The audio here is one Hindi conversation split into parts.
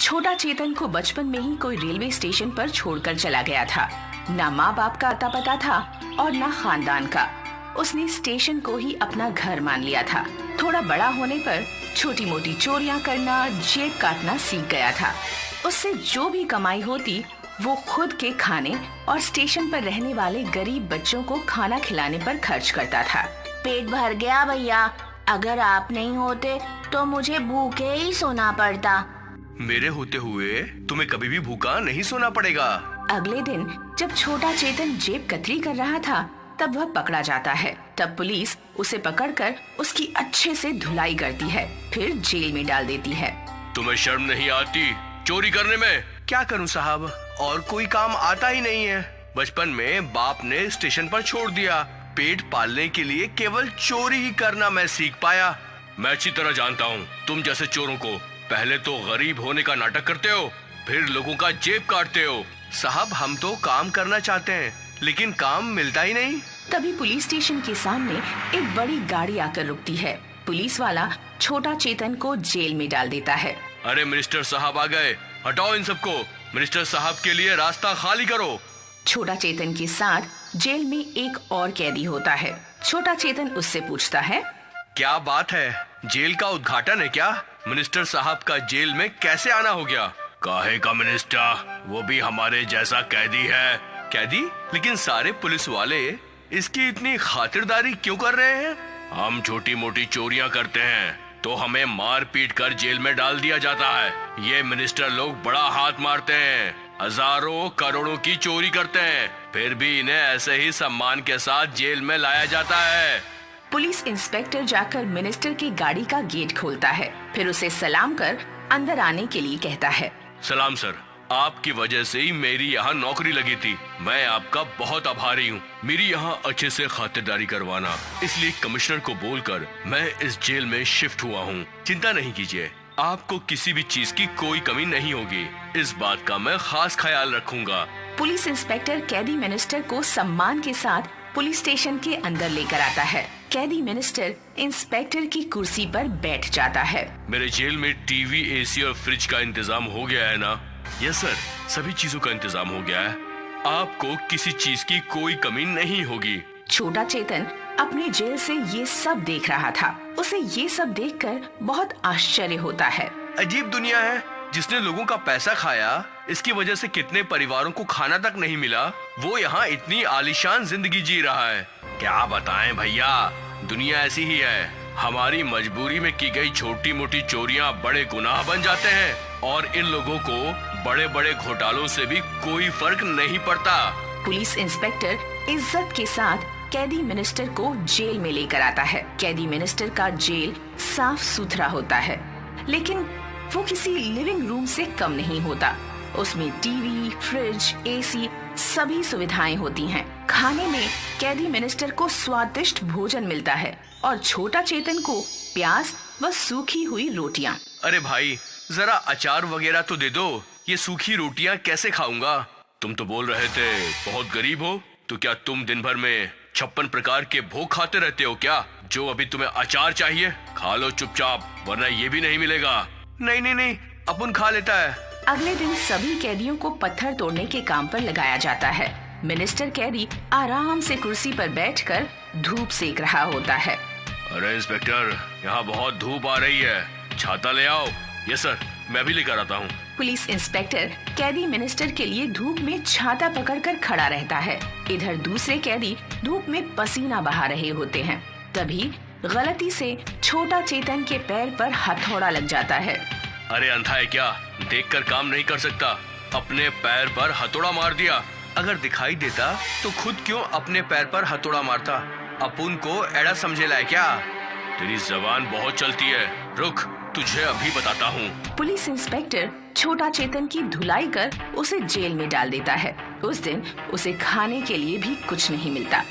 छोटा चेतन को बचपन में ही कोई रेलवे स्टेशन पर छोड़कर चला गया था। ना माँ बाप का अता पता था और ना खानदान का। उसने स्टेशन को ही अपना घर मान लिया था। थोड़ा बड़ा होने पर छोटी मोटी चोरियां करना, जेब काटना सीख गया था। उससे जो भी कमाई होती वो खुद के खाने और स्टेशन पर रहने वाले गरीब बच्चों को खाना खिलाने पर खर्च करता था। पेट भर गया भैया, अगर आप नहीं होते तो मुझे भूखे ही सोना पड़ता। मेरे होते हुए तुम्हें कभी भी भूखा नहीं सोना पड़ेगा। अगले दिन जब छोटा चेतन जेब कतरी कर रहा था तब वह पकड़ा जाता है। तब पुलिस उसे पकड़कर उसकी अच्छे से धुलाई करती है, फिर जेल में डाल देती है। तुम्हें शर्म नहीं आती चोरी करने में? क्या करूं साहब, और कोई काम आता ही नहीं है। बचपन में बाप ने स्टेशन पर छोड़ दिया। पेट पालने के लिए केवल चोरी ही करना मैं सीख पाया। मैं अच्छी तरह जानता हूँ तुम जैसे चोरों को। पहले तो गरीब होने का नाटक करते हो, फिर लोगों का जेब काटते हो। साहब हम तो काम करना चाहते हैं लेकिन काम मिलता ही नहीं। तभी पुलिस स्टेशन के सामने एक बड़ी गाड़ी आकर रुकती है। पुलिस वाला छोटा चेतन को जेल में डाल देता है। अरे मिनिस्टर साहब आ गए, हटाओ इन सबको। मिनिस्टर साहब के लिए रास्ता खाली करो। छोटा चेतन के साथ जेल में एक और कैदी होता है। छोटा चेतन उससे पूछता है, क्या बात है, जेल का उद्घाटन है क्या? मिनिस्टर साहब का जेल में कैसे आना हो गया? काहे का मिनिस्टर, वो भी हमारे जैसा कैदी है। कैदी? लेकिन सारे पुलिस वाले इसकी इतनी खातिरदारी क्यों कर रहे हैं? हम छोटी मोटी चोरियां करते हैं तो हमें मार पीट कर जेल में डाल दिया जाता है। ये मिनिस्टर लोग बड़ा हाथ मारते हैं, हजारों करोड़ों की चोरी करते हैं, फिर भी इन्हें ऐसे ही सम्मान के साथ जेल में लाया जाता है। पुलिस इंस्पेक्टर जाकर मिनिस्टर की गाड़ी का गेट खोलता है, फिर उसे सलाम कर अंदर आने के लिए कहता है। सलाम सर, आपकी वजह से ही मेरी यहाँ नौकरी लगी थी। मैं आपका बहुत आभारी हूँ। मेरी यहाँ अच्छे से खातिरदारी करवाना, इसलिए कमिश्नर को बोलकर मैं इस जेल में शिफ्ट हुआ हूँ। चिंता नहीं कीजिए, आपको किसी भी चीज की कोई कमी नहीं होगी। इस बात का मैं खास ख्याल रखूंगा। पुलिस इंस्पेक्टर कैदी मिनिस्टर को सम्मान के साथ पुलिस स्टेशन के अंदर लेकर आता है। कैदी मिनिस्टर इंस्पेक्टर की कुर्सी पर बैठ जाता है। मेरे जेल में टीवी, एसी और फ्रिज का इंतजाम हो गया है ना? यस सर, सभी चीजों का इंतजाम हो गया है। आपको किसी चीज की कोई कमी नहीं होगी। छोटा चेतन अपने जेल से ये सब देख रहा था। उसे ये सब देखकर बहुत आश्चर्य होता है। अजीब दुनिया है, जिसने लोगों का पैसा खाया, इसकी वजह से कितने परिवारों को खाना तक नहीं मिला, वो यहाँ इतनी आलीशान जिंदगी जी रहा है। क्या बताएं भैया, दुनिया ऐसी ही है। हमारी मजबूरी में की गई छोटी मोटी चोरियां बड़े गुनाह बन जाते हैं और इन लोगों को बड़े बड़े घोटालों से भी कोई फर्क नहीं पड़ता। पुलिस इंस्पेक्टर इज्जत के साथ कैदी मिनिस्टर को जेल में लेकर आता है। कैदी मिनिस्टर का जेल साफ सुथरा होता है, लेकिन वो किसी लिविंग रूम से कम नहीं होता। उसमें टीवी, फ्रिज, एसी सभी सुविधाएं होती हैं। खाने में कैदी मिनिस्टर को स्वादिष्ट भोजन मिलता है और छोटा चेतन को प्याज व सूखी हुई रोटियां। अरे भाई, जरा अचार वगैरह तो दे दो, ये सूखी रोटियां कैसे खाऊंगा? तुम तो बोल रहे थे बहुत गरीब हो, तो क्या तुम दिन भर में 56 प्रकार के भोग खाते रहते हो क्या? जो अभी तुम्हें अचार चाहिए, खा लो चुपचाप, वरना ये भी नहीं मिलेगा। नहीं नहीं नहीं, अपन खा लेता है। अगले दिन सभी कैदियों को पत्थर तोड़ने के काम पर लगाया जाता है। मिनिस्टर कैदी आराम से कुर्सी पर बैठकर धूप सेक रहा होता है। अरे इंस्पेक्टर, यहाँ बहुत धूप आ रही है, छाता ले आओ। यस सर, मैं भी लेकर आता हूँ। पुलिस इंस्पेक्टर कैदी मिनिस्टर के लिए धूप में छाता पकड़कर खड़ा रहता है। इधर दूसरे कैदी धूप में पसीना बहा रहे होते हैं। तभी गलती से छोटा चेतन के पैर पर हथौड़ा लग जाता है। अरे अंधा है क्या, देखकर काम नहीं कर सकता? अपने पैर पर हथौड़ा मार दिया। अगर दिखाई देता तो खुद क्यों अपने पैर पर हथौड़ा मारता? अपुन को एड़ा समझे लाए क्या? तेरी जबान बहुत चलती है, रुक तुझे अभी बताता हूँ। पुलिस इंस्पेक्टर छोटा चेतन की धुलाई कर उसे जेल में डाल देता है। उस दिन उसे खाने के लिए भी कुछ नहीं मिलता।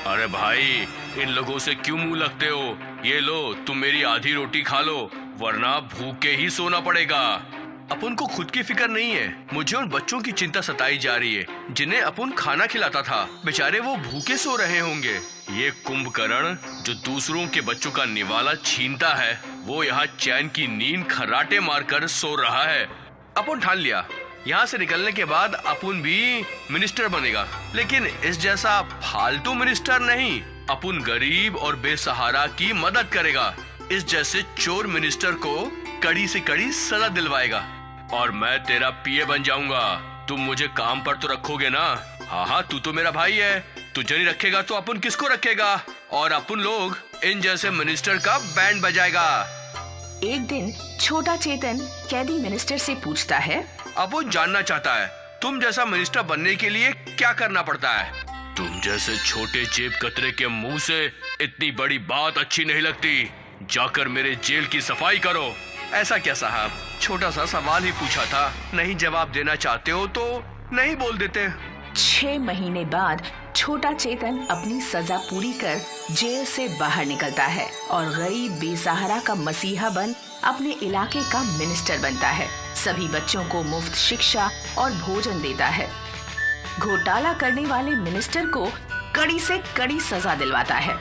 अरे भाई, इन लोगों से क्यों मुंह लगते हो? ये लो, तुम मेरी आधी रोटी खा लो, वरना भूखे ही सोना पड़ेगा। अपन को खुद की फिक्र नहीं है, मुझे उन बच्चों की चिंता सताई जा रही है जिन्हें अपन खाना खिलाता था। बेचारे वो भूखे सो रहे होंगे। ये कुंभकर्ण जो दूसरों के बच्चों का निवाला छीनता है, वो यहाँ चैन की नींद खर्राटे मारकर सो रहा है। अपन ठान लिया, यहाँ से निकलने के बाद अपन भी मिनिस्टर बनेगा, लेकिन इस जैसा फालतू मिनिस्टर नहीं। अपन गरीब और बेसहारा की मदद करेगा। इस जैसे चोर मिनिस्टर को कड़ी से कड़ी सजा दिलवाएगा और मैं तेरा पीए बन जाऊंगा। तुम मुझे काम पर तो रखोगे ना? हाँ हाँ, तू तो मेरा भाई है, तुझे नहीं रखेगा तो अपन किसको रखेगा? और अपन लोग इन जैसे मिनिस्टर का बैंड बजाएगा। एक दिन छोटा चेतन कैदी मिनिस्टर से पूछता है, अपन जानना चाहता है तुम जैसा मिनिस्टर बनने के लिए क्या करना पड़ता है? तुम जैसे छोटे जेब कतरे के मुंह से इतनी बड़ी बात अच्छी नहीं लगती। जाकर मेरे जेल की सफाई करो। ऐसा क्या साहब, छोटा सा सवाल ही पूछा था, नहीं जवाब देना चाहते हो तो नहीं बोल देते। 6 महीने बाद छोटा चेतन अपनी सजा पूरी कर जेल से बाहर निकलता है और गरीब बेसहारा का मसीहा बन अपने इलाके का मिनिस्टर बनता है। सभी बच्चों को मुफ्त शिक्षा और भोजन देता है। घोटाला करने वाले मिनिस्टर को कड़ी से कड़ी सजा दिलवाता है।